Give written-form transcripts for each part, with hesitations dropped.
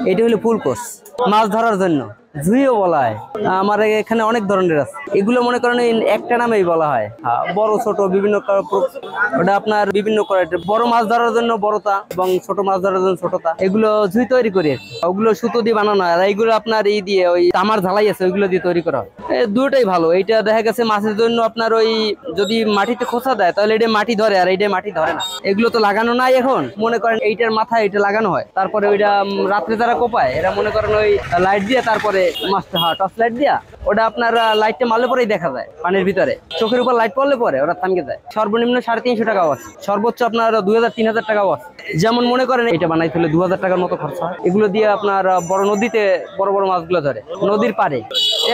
এটা হলো full course, মাছ ধরার জন্য ঝুইও বলা হয়। আমার এখানে অনেক ধরনের আছে, এগুলো মনে করেন একটা নামেই বলা হয়। বড় ছোট বিভিন্ন ওটা আপনার বিভিন্ন বড় মাছ ধরার জন্য বড়তা এবং ছোট মাছ ধরার জন্য ছোটতা, এগুলো ঝুই তৈরি করি। ওগুলো সুতো দিয়ে বানানো হয়, আর এইগুলো আপনার এই দিয়ে ওই তামার ঝালাই আছে ওইগুলো দিয়ে তৈরি করা হয়। দুটোই ভালো। এইটা দেখা গেছে মাছের জন্য আপনার ওই যদি মাটিতে খোঁচা দেয় তাহলে এটা মাটি ধরে, আর এইটা মাটি ধরে না। এগুলো তো লাগানো নাই এখন, মনে করেন এইটার মাথায় এটা লাগানো হয়, তারপরে ওইটা রাত্রে যারা কোপায় এরা মনে করেন ওই লাইট দিয়ে তারপরে মাছটা টর্চ লাইট দিয়া ওটা আপনার লাইটটা মারলে পরেই দেখা যায় পানির ভিতরে, চোখের উপর লাইট পড়লে পরে ওরা থামকে যায়। সর্বনিম্ন 350 টাকাও আছে, সর্বোচ্চ আপনার 2000-3000 টাকাও আছে। যেমন মনে করেন এটা বানাইতে হলে 2000 টাকার মতো খরচা হয়। এগুলো দিয়ে আপনার বড় নদীতে বড় বড় মাছগুলো ধরে, নদীর পাড়ে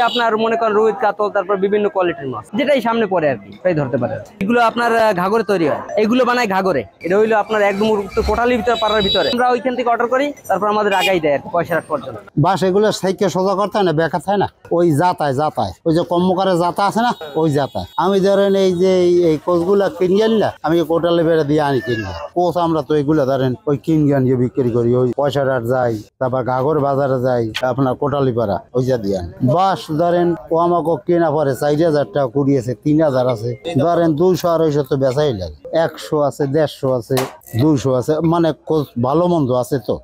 আপনার মনে করেন রুই কাতল, তারপর বিভিন্ন কোয়ালিটির মাছ যেটাই সামনে পড়ে আর কি তাই ধরতে পারে। এগুলো আপনার ঘাগরে তৈরি হয়, এগুলো বানায় ঘাগরে। এটা হইলো আপনার একদম কোটালির ভিতরে, পাড়ার ভিতরে আমরা ওইখান থেকে অর্ডার করি, তারপর আমাদের আগাই দেয় পয়সা রাখ পর্যন্ত। বাস এগুলো সাইকে সোজা করতে হয় না, বেকার হয় না, ওই যাতায় ওই যে কম্মকারের যাতা আছে না, ওই যাতায় আমি ধরেন এই যে এই কোচগুলা কিনে আনলা, আমি কোটালে বেড়ে দিয়ে আনি কিনে কোচ। আমরা তো এইগুলো ধরেন ওই কিনে আনিয়ে বিক্রি করি, ওই পয়সাটার যাই, তারপর ঘাগর বাজারে যাই আপনার কোটালি পাড়া ওই যা দিয়ে আনি। বাস ধরেন ও আমাকে কেনা পরে 4000 টাকা কুড়িয়েছে, 3000 আছে, ধরেন 200-250 তো বেচাই লাগে, 100 আছে, 150 আছে, 200 আছে, মানে ভালো মন্দ আছে। তো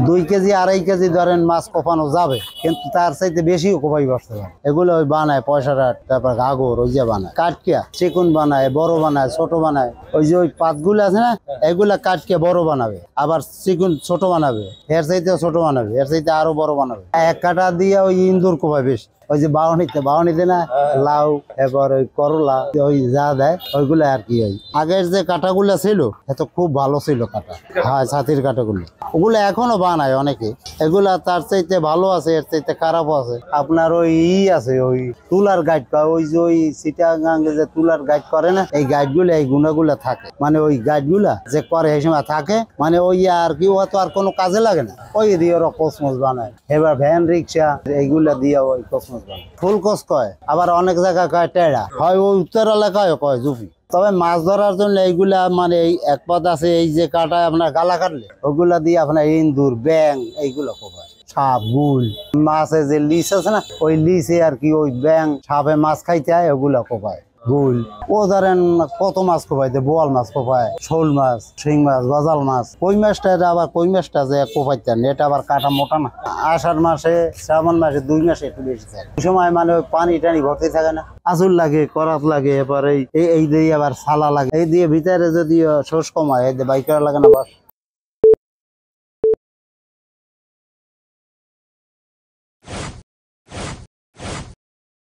2 কেজি 2.5 কেজি ধরেন মাছ কোপানো যাবে, কিন্তু তার চাইতে বেশিও কোপাই পারছে না। এগুলো ওই বানায় পয়সাটা, তারপর ঘাগর ওই যে বানায় কাটকিয়া, চিকন বানায়, বড় বানায়, ছোট বানায়। ওই যে ওই পাতগুলো আছে না, এগুলা কাটকিয়া বড় বানাবে, আবার চিকন ছোট বানাবে, এর চাইতে ছোট বানাবে, এর চাইতে আরো বড় বানাবে। এক কাটা দিয়ে ওই ইন্দুর কোপায় বেশি। ওই যে বাউনিতে না লাউ, এবার ওই করলা, ওই যা দেয় ওইগুলো আর কি। ওই আগের যে কাটাগুলো ছিল এত খুব ভালো ছিল কাটা, হ্যাঁ ছাতির কাটাগুলো, ওগুলো এখনো বানায় অনেকে। এগুলা তার চাইতে ভালো আছে, এর চাইতে খারাপও আছে। আপনার ওই আছে ওই তুলার গাইড, ওই যে ওই চিটাগাঙ্গে যে তুলার গাইড করে না, এই গাইডগুলো এই গুণাগুলা থাকে, মানে ওই গাইডগুলা যে করে এই সময় থাকে, মানে ওই আর কি ও তো আর কোনো কাজে লাগে না, ওই দিয়ে ওরা কসমস বানায়। এবার ভ্যান রিক্সা এইগুলা দিয়ে ওই কসমস বানায়। ফুল কস কয়, আবার অনেক জায়গায় কয় টেড়া, হয় ওই উত্তর এলাকায় কয় জুপি। তবে মাছ ধরার জন্য এইগুলা মানে এই এক পদ আছে, এই যে কাটায় আপনার গালা কাটলে ওগুলা দিয়ে আপনার ইন্দুর, ব্যাং এইগুলো কোপায়, সাপ, গুল, মাছে যে লিস আছে না, ওই লিসে আর কি ওই ব্যাং সাপে মাছ খাইতে হয়, ওগুলা কোপায়। গুল ও ধরেন কত মাছ কোপায়, বোয়াল মাছ কোপায়, শোল মাছ, শিং মাছ, বাজাল মাছ। কই মাছটা আবার কই মাছটা যে কোপাইতেন, এটা আবার কাটা মোটা না। আষাঢ় মাসে, শ্রাবণ মাসে, 2 মাসে একটু বেশি থাকে। ওই সময় মানে ওই পানি টানি ভর্তি থাকে না, আঁচুর লাগে, করাত লাগে, এবার এই দিয়ে আবার সালা লাগে, এই দিয়ে ভিতরে যদি শোষ কমায়, এই দিয়ে বাইক করা লাগে না বাস।